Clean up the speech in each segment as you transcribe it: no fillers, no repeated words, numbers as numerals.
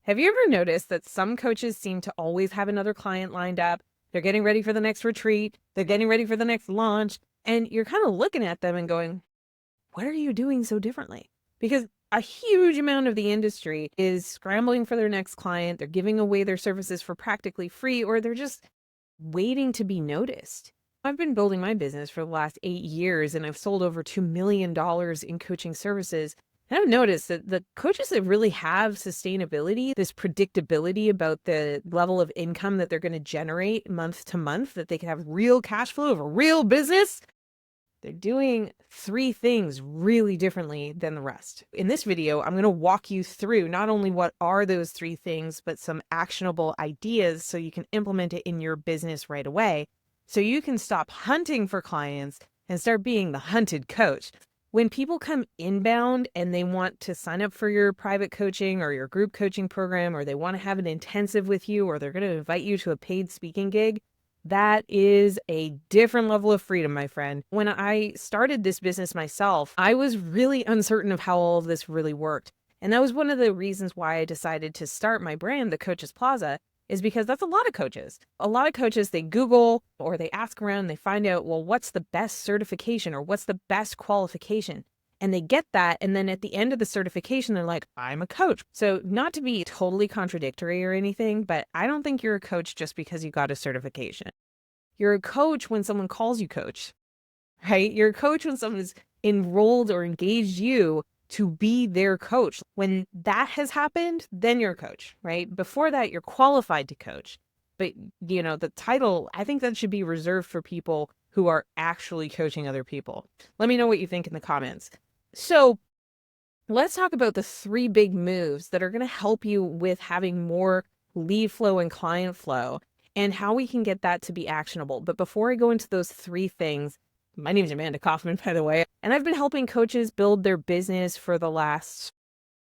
Have you ever noticed that some coaches seem to always have another client lined up? They're getting ready for the next retreat, they're getting ready for the next launch, and you're kind of looking at them and going, what are you doing so differently? Because a huge amount of the industry is scrambling for their next client, they're giving away their services for practically free, or they're just waiting to be noticed. I've been building my business for the last 8 years and I've sold over $2 million in coaching services. And I've noticed that the coaches that really have sustainability, this predictability about the level of income that they're going to generate month to month, that they can have real cash flow of a real business, they're doing three things really differently than the rest. In this video, I'm going to walk you through not only what are those three things, but some actionable ideas so you can implement it in your business right away. So you can stop hunting for clients and start being the hunted coach. When people come inbound and they want to sign up for your private coaching or your group coaching program, or they want to have an intensive with you, or they're going to invite you to a paid speaking gig, that is a different level of freedom, my friend. When I started this business myself, I was really uncertain of how all of this really worked. And that was one of the reasons why I decided to start my brand, The Coaches Plaza, is because that's a lot of coaches. A lot of coaches, they Google or they ask around, they find out, well, what's the best certification or what's the best qualification? And they get that. And then at the end of the certification, they're like, I'm a coach. So not to be totally contradictory or anything, but I don't think you're a coach just because you got a certification. You're a coach when someone calls you coach, right? You're a coach when someone's enrolled or engaged you to be their coach. When that has happened, then you're a coach, right? Before that, you're qualified to coach. But, the title, I think that should be reserved for people who are actually coaching other people. Let me know what you think in the comments. So let's talk about the three big moves that are going to help you with having more lead flow and client flow and how we can get that to be actionable. But before I go into those three things, my name is Amanda Kaufman, by the way, and I've been helping coaches build their business for the last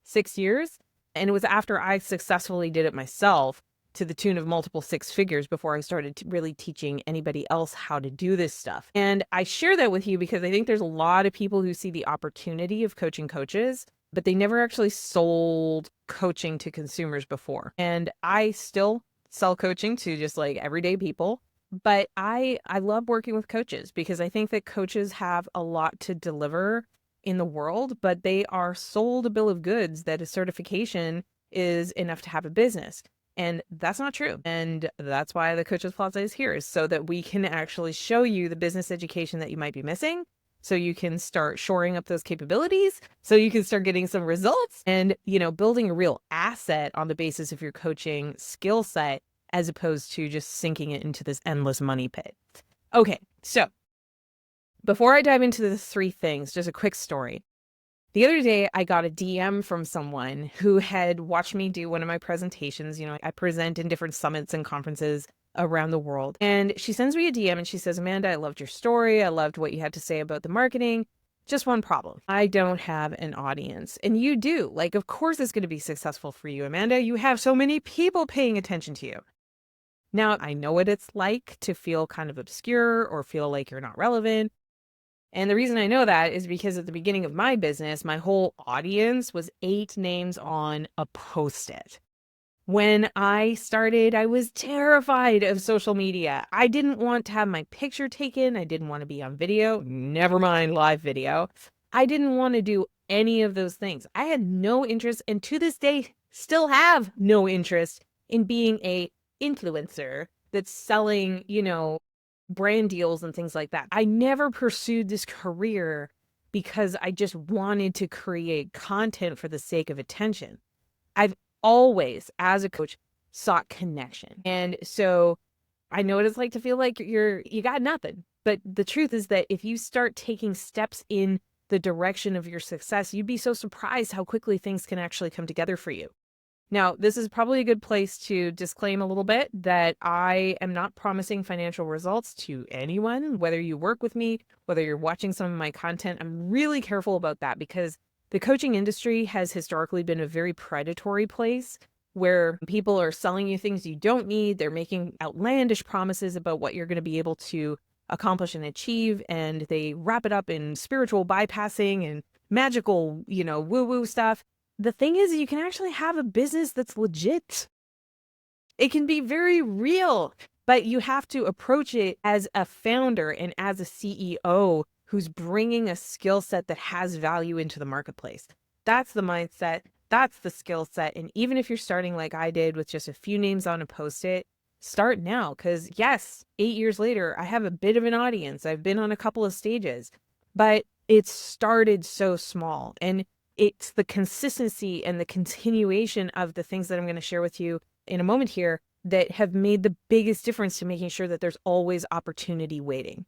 6 years. And it was after I successfully did it myself to the tune of multiple six figures before I started really teaching anybody else how to do this stuff. And I share that with you because I think there's a lot of people who see the opportunity of coaching coaches, but they never actually sold coaching to consumers before. And I still sell coaching to just like everyday people. But I love working with coaches because I think that coaches have a lot to deliver in the world, but they are sold a bill of goods that a certification is enough to have a business. And that's not true. And that's why the Coaches Plaza is here, is so that we can actually show you the business education that you might be missing, so you can start shoring up those capabilities, so you can start getting some results and, building a real asset on the basis of your coaching skill set, as opposed to just sinking it into this endless money pit. Okay, so before I dive into the three things, just a quick story. The other day, I got a DM from someone who had watched me do one of my presentations. I present in different summits and conferences around the world. And she sends me a DM and she says, Amanda, I loved your story. I loved what you had to say about the marketing. Just one problem. I don't have an audience. And you do. Of course it's going to be successful for you, Amanda. You have so many people paying attention to you. Now, I know what it's like to feel kind of obscure or feel like you're not relevant. And the reason I know that is because at the beginning of my business, my whole audience was 8 names on a Post-it. When I started, I was terrified of social media. I didn't want to have my picture taken. I didn't want to be on video, never mind live video. I didn't want to do any of those things. I had no interest, and to this day, still have no interest in being a influencer that's selling, brand deals and things like that. I never pursued this career because I just wanted to create content for the sake of attention. I've always, as a coach, sought connection. And so I know what it's like to feel like you got nothing. But the truth is that if you start taking steps in the direction of your success, you'd be so surprised how quickly things can actually come together for you. Now, this is probably a good place to disclaim a little bit that I am not promising financial results to anyone, whether you work with me, whether you're watching some of my content. I'm really careful about that because the coaching industry has historically been a very predatory place where people are selling you things you don't need. They're making outlandish promises about what you're going to be able to accomplish and achieve, and they wrap it up in spiritual bypassing and magical, woo-woo stuff. the thing is, you can actually have a business that's legit. It can be very real, but you have to approach it as a founder and as a CEO who's bringing a skill set that has value into the marketplace. That's the mindset. That's the skill set. And even if you're starting like I did with just a few names on a post-it, start now. Because yes, 8 years later, I have a bit of an audience. I've been on a couple of stages, but it started so small. And it's the consistency and the continuation of the things that I'm going to share with you in a moment here that have made the biggest difference to making sure that there's always opportunity waiting.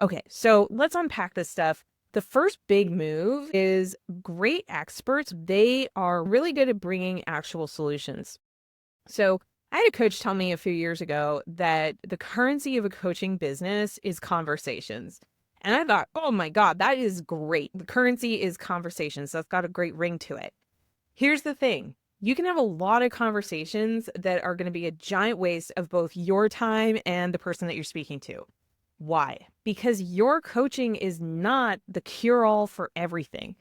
Okay, so let's unpack this stuff. The first big move is great experts. They are really good at bringing actual solutions. So I had a coach tell me a few years ago that the currency of a coaching business is conversations. And I thought, oh my God, that is great. The currency is conversations. That's got a great ring to it. Here's the thing. You can have a lot of conversations that are going to be a giant waste of both your time and the person that you're speaking to. Why? Because your coaching is not the cure-all for everything.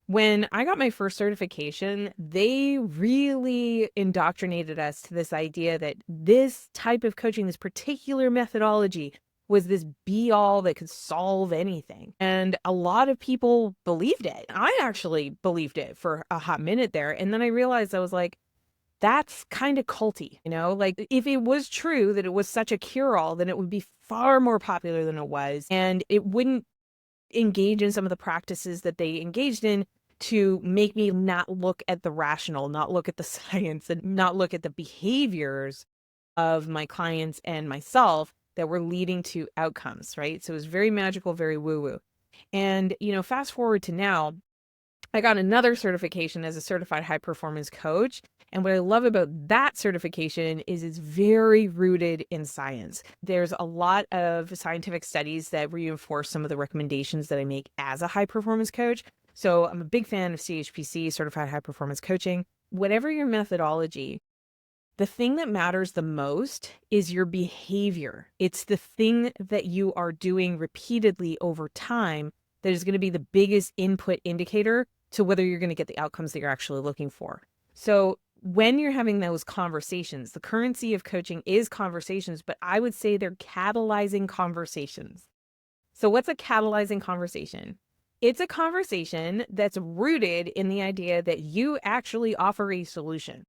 When I got my first certification, they really indoctrinated us to this idea that this type of coaching, this particular methodology, was this be all that could solve anything. And a lot of people believed it. I actually believed it for a hot minute there. And then I realized I was like, that's kind of culty, like if it was true that it was such a cure all, then it would be far more popular than it was. And it wouldn't engage in some of the practices that they engaged in to make me not look at the rational, not look at the science, and not look at the behaviors of my clients and myself that were leading to outcomes, right? So it was very magical, very woo-woo. And, fast forward to now, I got another certification as a certified high performance coach. And what I love about that certification is it's very rooted in science. There's a lot of scientific studies that reinforce some of the recommendations that I make as a high performance coach. So I'm a big fan of CHPC, certified high performance coaching. Whatever your methodology, the thing that matters the most is your behavior. It's the thing that you are doing repeatedly over time that is going to be the biggest input indicator to whether you're going to get the outcomes that you're actually looking for. So when you're having those conversations, the currency of coaching is conversations, but I would say they're catalyzing conversations. So what's a catalyzing conversation? It's a conversation that's rooted in the idea that you actually offer a solution,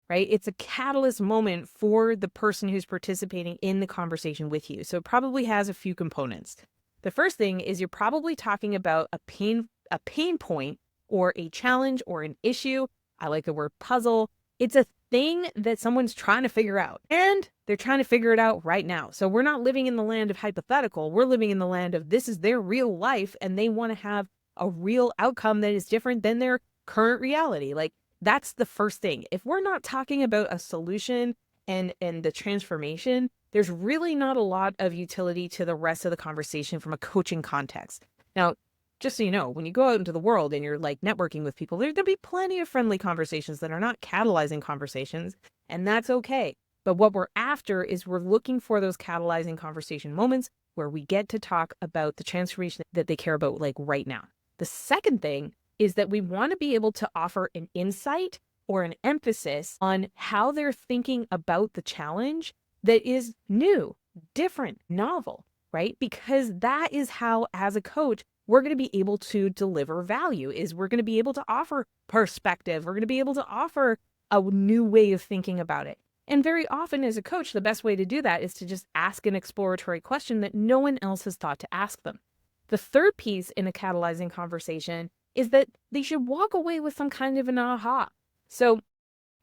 right? It's a catalyst moment for the person who's participating in the conversation with you. So it probably has a few components. The first thing is you're probably talking about a pain point or a challenge or an issue. I like the word puzzle. It's a thing that someone's trying to figure out, and they're trying to figure it out right now. So we're not living in the land of hypothetical. We're living in the land of this is their real life, and they want to have a real outcome that is different than their current reality. Like, that's the first thing. If we're not talking about a solution and the transformation, there's really not a lot of utility to the rest of the conversation from a coaching context. Now, just so you know, when you go out into the world and you're like networking with people, there'll be plenty of friendly conversations that are not catalyzing conversations, and that's okay. But what we're after is we're looking for those catalyzing conversation moments where we get to talk about the transformation that they care about, like right now. The second thing is that we want to be able to offer an insight or an emphasis on how they're thinking about the challenge that is new, different, novel, right? Because that is how, as a coach, we're going to be able to deliver value, is we're going to be able to offer perspective. We're going to be able to offer a new way of thinking about it. And very often as a coach, the best way to do that is to just ask an exploratory question that no one else has thought to ask them. The third piece in a catalyzing conversation is that they should walk away with some kind of an aha. So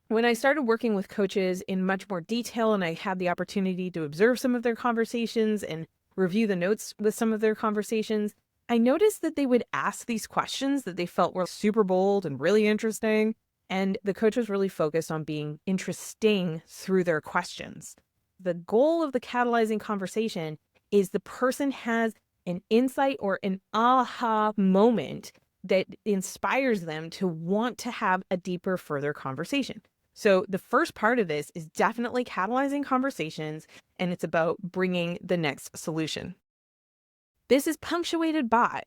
when I started working with coaches in much more detail and I had the opportunity to observe some of their conversations and review the notes with some of their conversations, I noticed that they would ask these questions that they felt were super bold and really interesting. And the coach was really focused on being interesting through their questions. The goal of the catalyzing conversation is the person has an insight or an aha moment that inspires them to want to have a deeper, further conversation. So the first part of this is definitely catalyzing conversations, and it's about bringing the next solution. This is punctuated by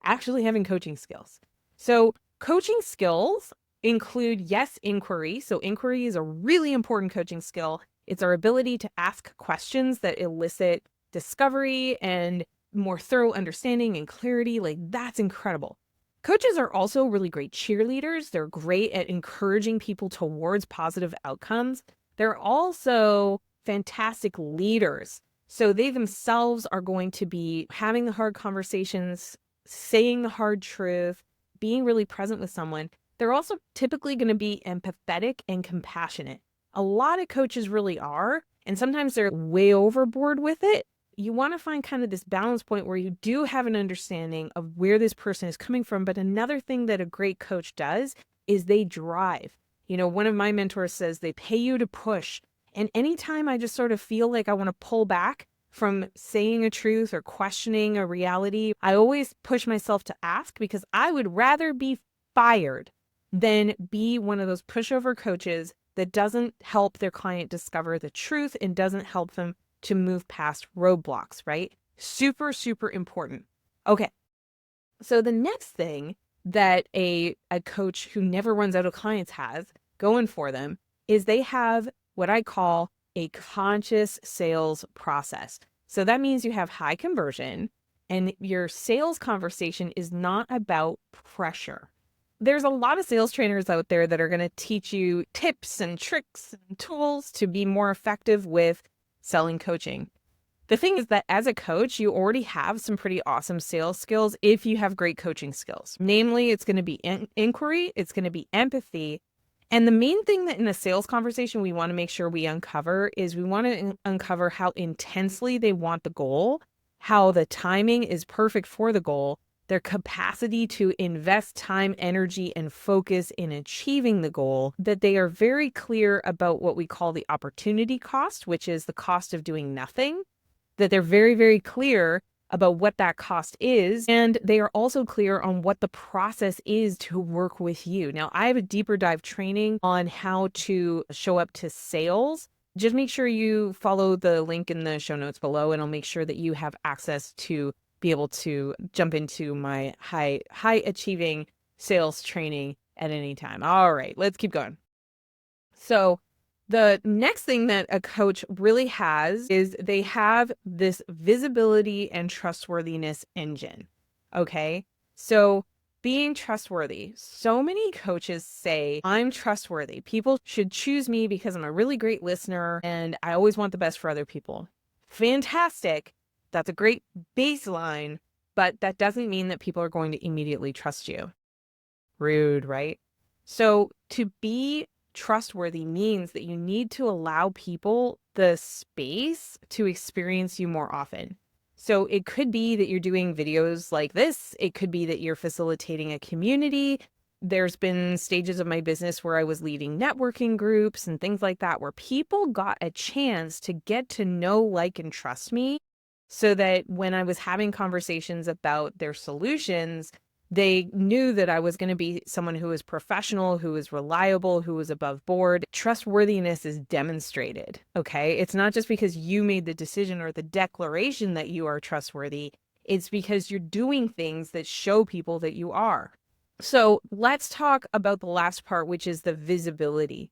actually having coaching skills. So coaching skills include, yes, inquiry. So inquiry is a really important coaching skill. It's our ability to ask questions that elicit discovery and more thorough understanding and clarity. Like, that's incredible. Coaches are also really great cheerleaders. They're great at encouraging people towards positive outcomes. They're also fantastic leaders. So they themselves are going to be having the hard conversations, saying the hard truth, being really present with someone. They're also typically going to be empathetic and compassionate. A lot of coaches really are, and sometimes they're way overboard with it. You want to find kind of this balance point where you do have an understanding of where this person is coming from. But another thing that a great coach does is they drive. You know, one of my mentors says they pay you to push. And anytime I just sort of feel like I want to pull back from saying a truth or questioning a reality, I always push myself to ask, because I would rather be fired than be one of those pushover coaches that doesn't help their client discover the truth and doesn't help them to move past roadblocks, right? Super, super important. Okay. So the next thing that a coach who never runs out of clients has going for them is they have what I call a conscious sales process. So that means you have high conversion and your sales conversation is not about pressure. There's a lot of sales trainers out there that are going to teach you tips and tricks and tools to be more effective with selling coaching. The thing is that as a coach, you already have some pretty awesome sales skills if you have great coaching skills. Namely, it's going to be inquiry, it's going to be empathy. And the main thing that in a sales conversation we want to make sure we uncover is we want to uncover how intensely they want the goal, how the timing is perfect for the goal, their capacity to invest time, energy, and focus in achieving the goal, that they are very clear about what we call the opportunity cost, which is the cost of doing nothing, that they're very, very clear about what that cost is. And they are also clear on what the process is to work with you. Now, I have a deeper dive training on how to show up to sales. Just make sure you follow the link in the show notes below, and I'll make sure that you have access to be able to jump into my high achieving sales training at any time. All right, let's keep going. So the next thing that a coach really has is they have this visibility and trustworthiness engine. Okay. So being trustworthy. So many coaches say, I'm trustworthy. People should choose me because I'm a really great listener and I always want the best for other people. Fantastic. That's a great baseline, but that doesn't mean that people are going to immediately trust you. Rude, right? So to be trustworthy means that you need to allow people the space to experience you more often. So it could be that you're doing videos like this. It could be that you're facilitating a community. There's been stages of my business where I was leading networking groups and things like that, where people got a chance to get to know, like, and trust me, so that when I was having conversations about their solutions, they knew that I was going to be someone who was professional, who was reliable, who was above board. Trustworthiness is demonstrated, okay? It's not just because you made the decision or the declaration that you are trustworthy. It's because you're doing things that show people that you are. So let's talk about the last part, which is the visibility.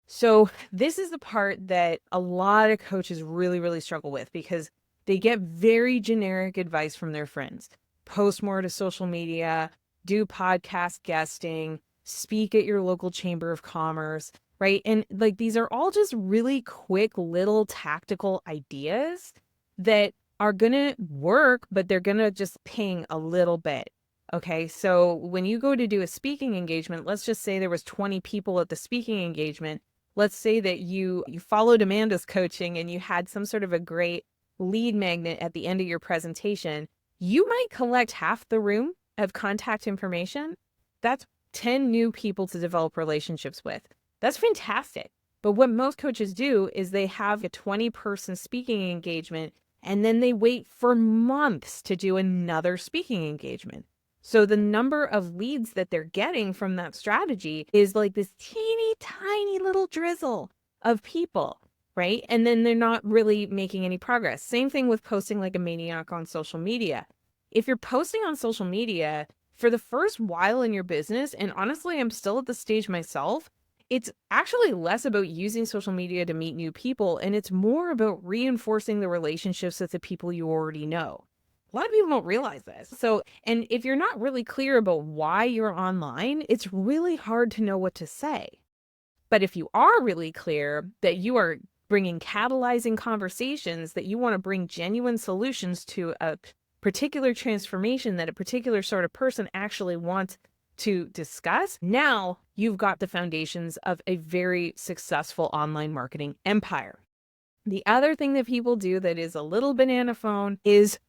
So this is the part that a lot of coaches really, really struggle with, because they get very generic advice from their friends. Post more to social media, do podcast guesting, speak at your local chamber of commerce, right? And like, these are all just really quick little tactical ideas that are going to work, but they're going to just ping a little bit. Okay. So when you go to do a speaking engagement, let's just say there was 20 people at the speaking engagement. Let's say that you followed Amanda's coaching and you had some sort of a great lead magnet at the end of your presentation. You might collect half the room of contact information. That's 10 new people to develop relationships with. That's fantastic. But what most coaches do is they have a 20-person speaking engagement, and then they wait for months to do another speaking engagement. So the number of leads that they're getting from that strategy is like this teeny tiny little drizzle of people, right? And then they're not really making any progress. Same thing with posting like a maniac on social media. If you're posting on social media for the first while in your business, and honestly, I'm still at the stage myself, it's actually less about using social media to meet new people, and it's more about reinforcing the relationships with the people you already know. A lot of people don't realize this. So, and if you're not really clear about why you're online, it's really hard to know what to say. But if you are really clear that you are bringing catalyzing conversations, that you want to bring genuine solutions to a particular transformation that a particular sort of person actually wants to discuss, now you've got the foundations of a very successful online marketing empire. The other thing that people do that is a little banana phone is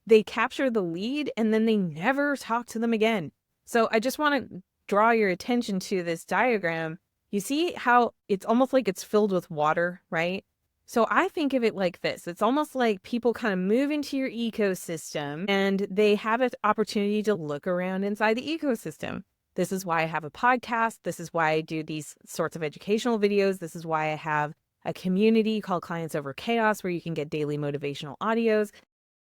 they capture the lead and then they never talk to them again. So I just want to draw your attention to this diagram. You see how it's almost like it's filled with water, right? So I think of it like this. It's almost like people kind of move into your ecosystem and they have an opportunity to look around inside the ecosystem. This is why I have a podcast. This is why I do these sorts of educational videos. This is why I have a community called Clients Over Chaos, where you can get daily motivational audios.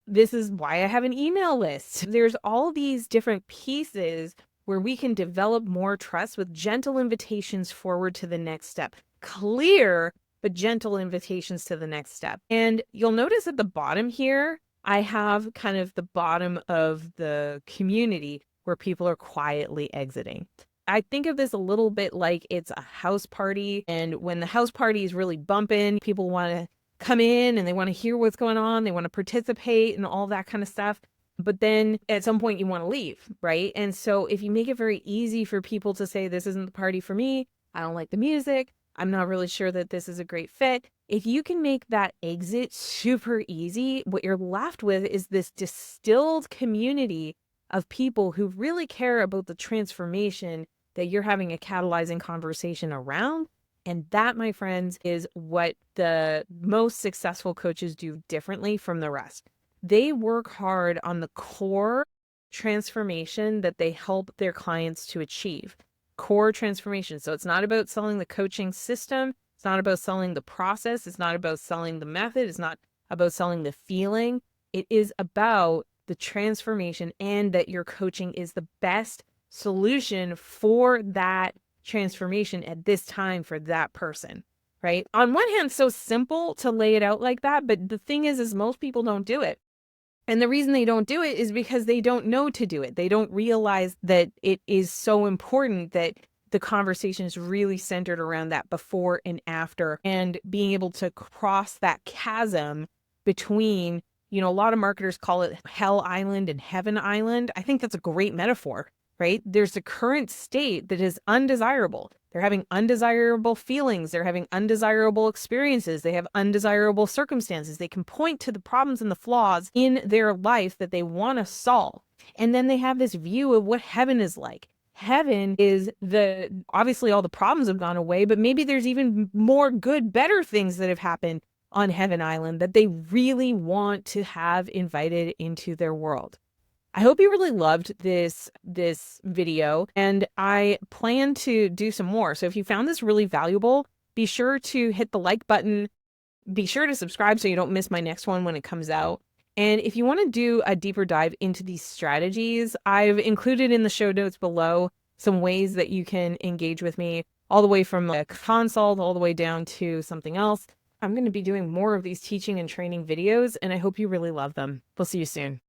This is why I have an email list. There's all these different pieces where we can develop more trust with gentle invitations forward to the next step. Clear, but gentle invitations to the next step. And you'll notice at the bottom here, I have kind of the bottom of the community where people are quietly exiting. I think of this a little bit like it's a house party. And when the house party is really bumping, people want to come in and they want to hear what's going on. They want to participate and all that kind of stuff. But then at some point you want to leave, right? And so if you make it very easy for people to say, this isn't the party for me, I don't like the music, I'm not really sure that this is a great fit. If you can make that exit super easy, what you're left with is this distilled community of people who really care about the transformation that you're having a catalyzing conversation around. And that, my friends, is what the most successful coaches do differently from the rest. They work hard on the core transformation that they help their clients to achieve. Core transformation. So it's not about selling the coaching system. It's not about selling the process. It's not about selling the method. It's not about selling the feeling. It is about the transformation, and that your coaching is the best solution for that transformation at this time for that person, right? On one hand, so simple to lay it out like that, but the thing is most people don't do it. And the reason they don't do it is because they don't know to do it. They don't realize that it is so important that the conversation is really centered around that before and after, and being able to cross that chasm between, a lot of marketers call it Hell Island and Heaven Island. I think that's a great metaphor, right? There's a current state that is undesirable. They're having undesirable feelings. They're having undesirable experiences. They have undesirable circumstances. They can point to the problems and the flaws in their life that they want to solve. And then they have this view of what heaven is like. Heaven is obviously all the problems have gone away, but maybe there's even more good, better things that have happened on Heaven Island that they really want to have invited into their world. I hope you really loved this video, and I plan to do some more. So if you found this really valuable, be sure to hit the like button. Be sure to subscribe so you don't miss my next one when it comes out. And if you want to do a deeper dive into these strategies, I've included in the show notes below some ways that you can engage with me, all the way from a consult all the way down to something else. I'm going to be doing more of these teaching and training videos, and I hope you really love them. We'll see you soon.